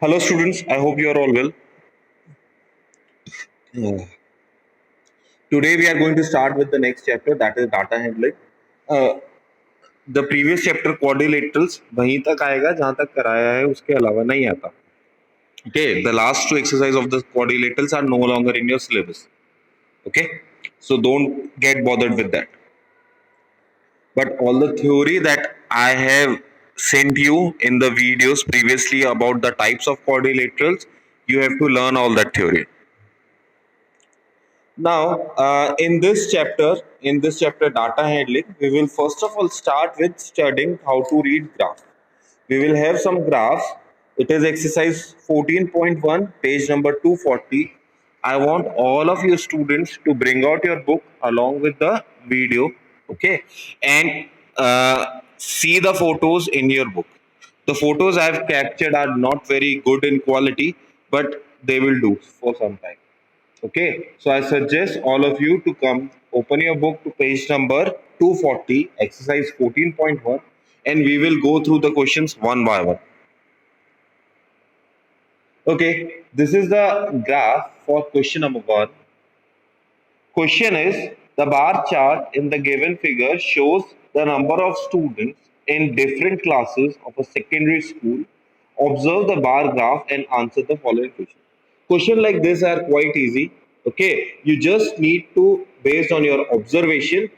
Hello, students. I hope you are all well. Yeah. Today, we are going to start with the next chapter, that is data handling. Uh, the previous chapter quadrilaterals वहीं तक आएगा जहां तक कराया है उसके अलावा नहीं आता. Okay, the last two exercise of the quadrilaterals are no longer in your syllabus. Okay, so don't get bothered with that. But all the theory that I have sent you in the videos previously about the types of quadrilaterals, you have to learn all that theory. Now, in this chapter, data handling, we will first of all start with studying how to read graph. We will have some graphs. It is exercise 14.1, page number 240. I want all of you students to bring out your book along with the video, okay, and see the photos in your book. The photos I have captured are not very good in quality, but they will do for some time. Okay, so I suggest all of you to come open your book to page number 240, exercise 14.1, and we will go through the questions one by one. Okay, this is the graph for question number one. Question is the bar chart in the given figure shows the number of students in different classes of a secondary school. Observe the bar graph and answer the following question. Question like this are quite easy. Okay, you just need to, based on your observation,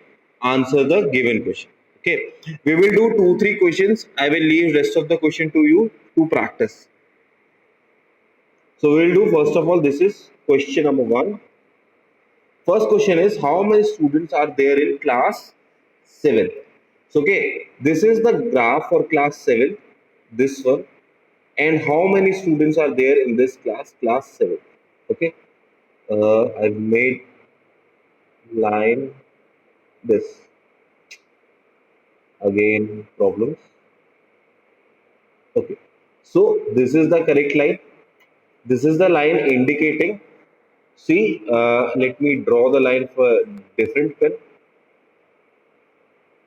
answer the given question. Okay, we will do 2-3 questions. I will leave rest of the question to you to practice. So we will do first of all. This is question number one. First question is how many students are there in class 7? So okay, this is the graph for class 7, this one, and how many students are there in this class 7. Okay, I've made line this again problems. Okay, so this is the correct line. This is the line indicating. See, let me draw the line for different pen.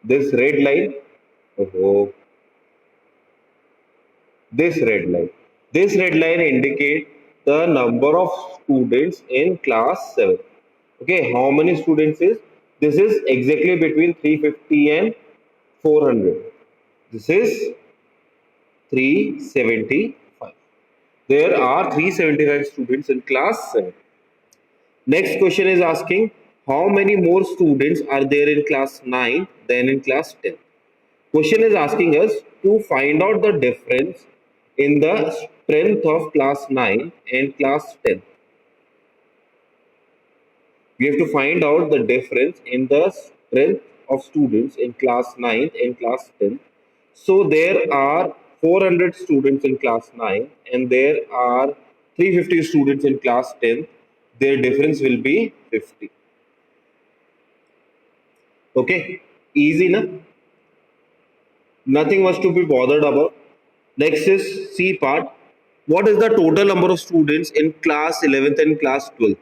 This red line. Oh, this red line. This red line indicates the number of students in class 7. Okay, how many students is? This is exactly between 350 and 400. This is 375. There are 375 students in class 7. Next question is asking how many more students are there in class 9 than in class 10. Question is asking us to find out the difference in the strength of class 9 and class 10. We have to find out the difference in the strength of students in class 9 and class 10. So there are 400 students in class 9 and there are 350 students in class 10. Their difference will be 50. Okay, easy na? Nothing much to be bothered about. Next is C part. What is the total number of students in class 11th and class 12th?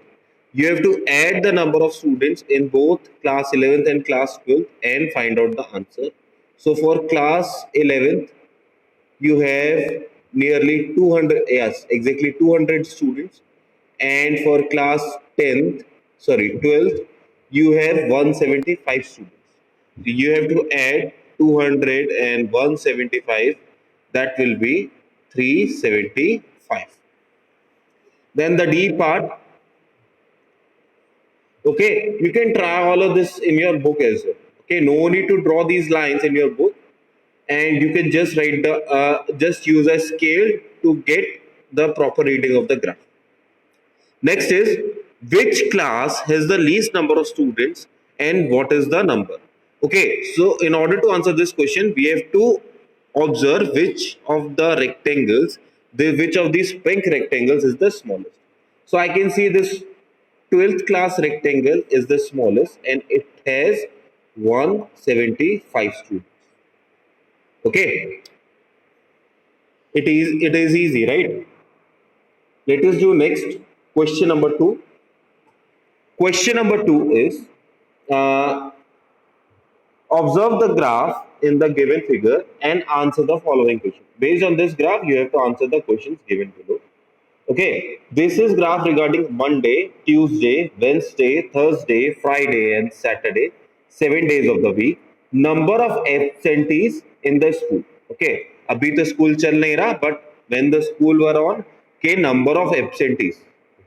You have to add the number of students in both class 11th and class 12th and find out the answer. So for class 11th, you have nearly 200, yes, exactly 200 students. And for class 10th, sorry, 12th, you have 175 students. So you have to add 200 and 175, that will be 375. Then the D part, okay, you can try all of this in your book as well. Okay, no need to draw these lines in your book, and you can just write the just use a scale to get the proper reading of the graph. Next is which class has the least number of students and what is the number? Okay, so in order to answer this question, we have to observe which of the rectangles, which of these pink rectangles is the smallest. So I can see this 12th class rectangle is the smallest and it has 175 students. Okay, it is easy, right? Let us do next question number 2. Question number 2 is uh, Observe the graph in the given figure and answer the following question. Based on this graph, you have to answer the questions given below. Okay, this is graph regarding Monday, Tuesday, Wednesday, Thursday, Friday, and Saturday, 7 days of the week. Number of absentees in the school. Okay, अभी तो school चल नहीं रहा, but when the school were on, के number of absentees.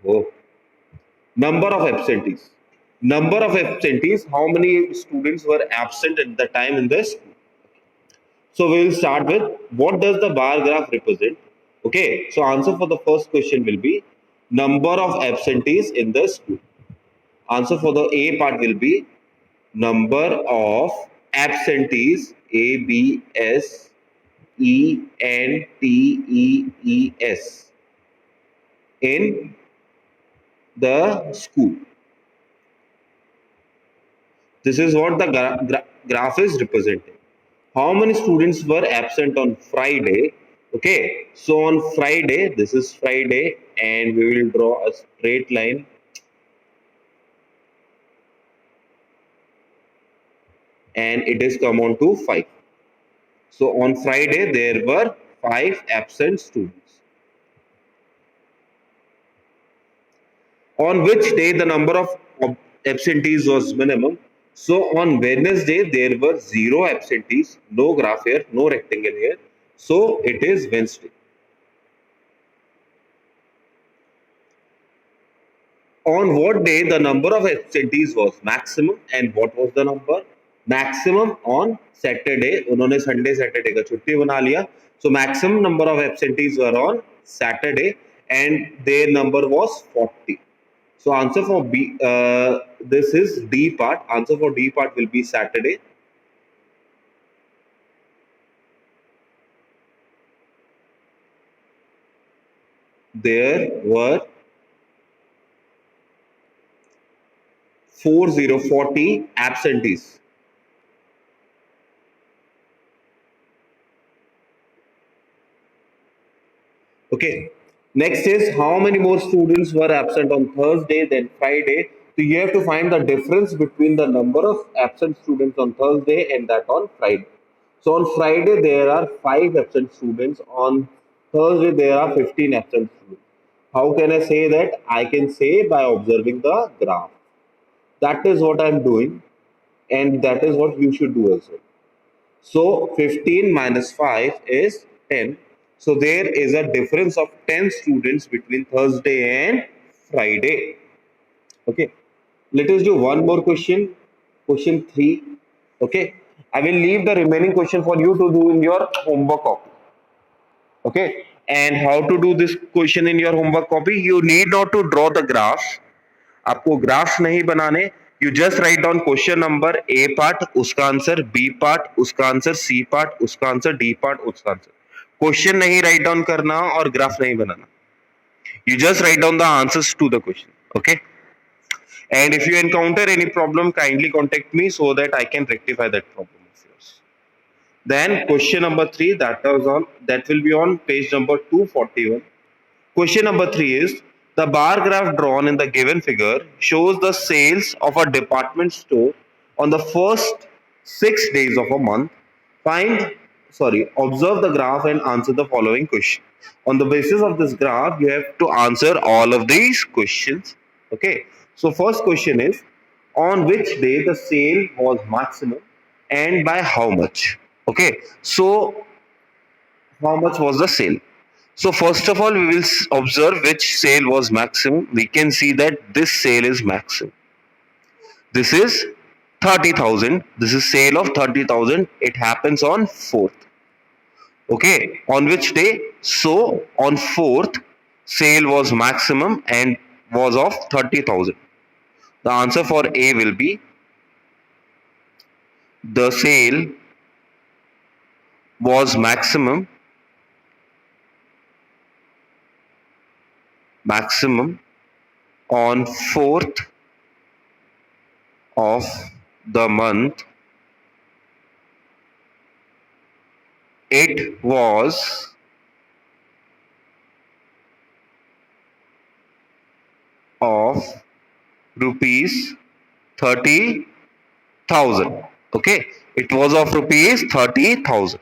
Oh, number of absentees. Number of absentees. How many students were absent at the time in the school? So we will start with what does the bar graph represent? Okay, so answer for the first question will be number of absentees in the school. Answer for the A part will be number of absentees, Absentees, in the school. This is what the graph is representing. How many students were absent on Friday? Okay, so on Friday, this is Friday, and we will draw a straight line. And it is come on to 5. So on Friday, there were 5 absent students. On which day the number of absentees was minimum? So on Wednesday, there were 0 absentees, no graph here, no rectangle here. So it is Wednesday. On what day the number of absentees was maximum and what was the number? Maximum on Saturday. उन्होंने Sunday Saturday का छुट्टी बना लिया. So maximum number of absentees were on Saturday and their number was 40. So answer for B, this is D part. Answer for D part will be Saturday. There were 40 absentees. Okay. Next is how many more students were absent on Thursday than Friday. So you have to find the difference between the number of absent students on Thursday and that on Friday. So on Friday there are 5 absent students. On Thursday there are 15 absent students. How can I say that? I can say by observing the graph. That is what I am doing, and that is what you should do as well. So 15 minus 5 is 10. So there is a difference of 10 students between Thursday and Friday. Okay. Let us do one more question. Question 3. Okay. I will leave the remaining question for you to do in your homework copy. Okay. And how to do this question in your homework copy? You need not to draw the graph. आपको graph नहीं बनाने. You just write down question number A part, उसका answer B part, उसका answer C part, उसका answer D part, उसका answer. Question नहीं write down करना और ग्राफ नहीं बनाना. You just write down the answers to the question. Okay. And if you encounter any problem, kindly contact me so that I can rectify that problem of yours. Then question number 3, that will be on page number 241. Question number 3 is the bar graph drawn in the given figure shows the sales of a department store on the first 6 days of a month. Observe the graph and answer the following question. On the basis of this graph, you have to answer all of these questions. Okay. So first question is on which day the sale was maximum and by how much? Okay. So how much was the sale? So first of all, we will observe which sale was maximum. We can see that this sale is maximum. This is 30,000. This is sale of 30,000. It happens on 4th. Okay. On which day? So on 4th, sale was maximum and was of 30,000. The answer for A will be the sale was maximum on 4th of the month. It was of rupees 30,000. Okay, it was of rupees 30,000.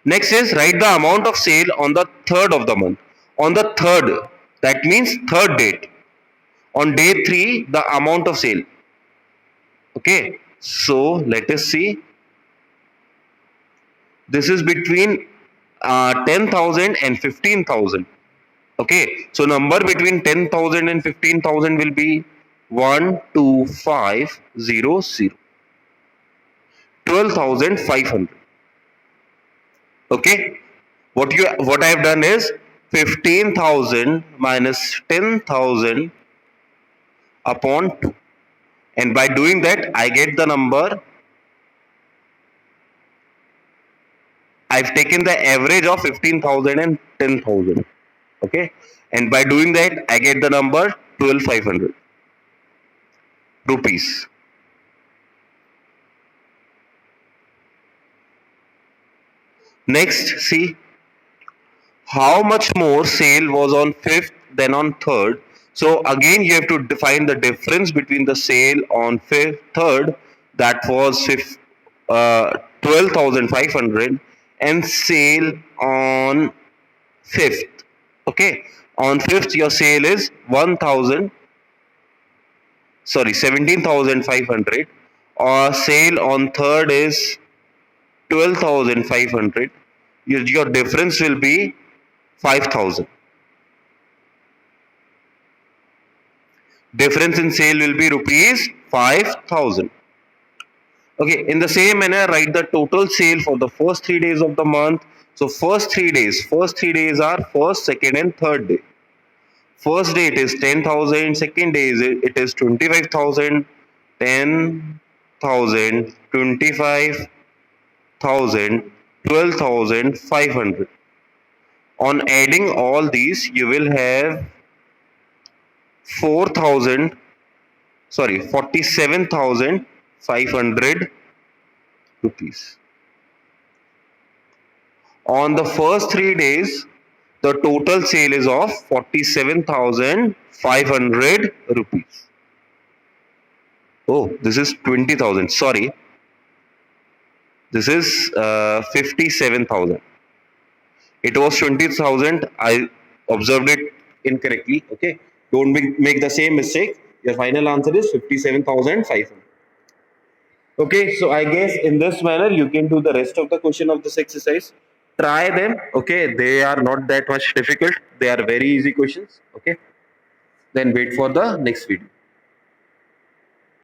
Next is write the amount of sale on the third of the month. On the third, that means third date. On day 3, the amount of sale. Okay, so let us see. This is between 10,000 and 15,000. Okay, so number between 10,000 and 15,000 will be 12500, 12,500. Okay, what I have done is 15,000 minus 10,000 upon 2, and by doing that I get the number. I've taken the average of 15,000 and 10,000. Okay, and by doing that I get the number 12,500 rupees. Next, see how much more sale was on 5th than on 3rd. So again you have to define the difference between the sale on 5th, 3rd, that was 12,500, and sale on 5th. Okay, on 5th your sale is 17,500, or sale on 3rd is 12,500. Your difference will be 5,000. Difference in sale will be rupees 5,000. Okay, in the same manner, write the total sale for the first 3 days of the month. So first 3 days are first, second, and third day. First day it is 10,000. Second day it is 25,000, 10,000, 25,000, 12,500. On adding all these, you will have 47,500 rupees. On the first 3 days, the total sale is of 47,500 rupees. Oh, this is 20,000. Sorry, this is 57,000. It was 20,000. I observed it incorrectly. Okay, don't make the same mistake. Your final answer is 57,500. Okay, so I guess in this manner you can do the rest of the question of this exercise. Try them. Okay, they are not that much difficult. They are very easy questions. Okay, then wait for the next video.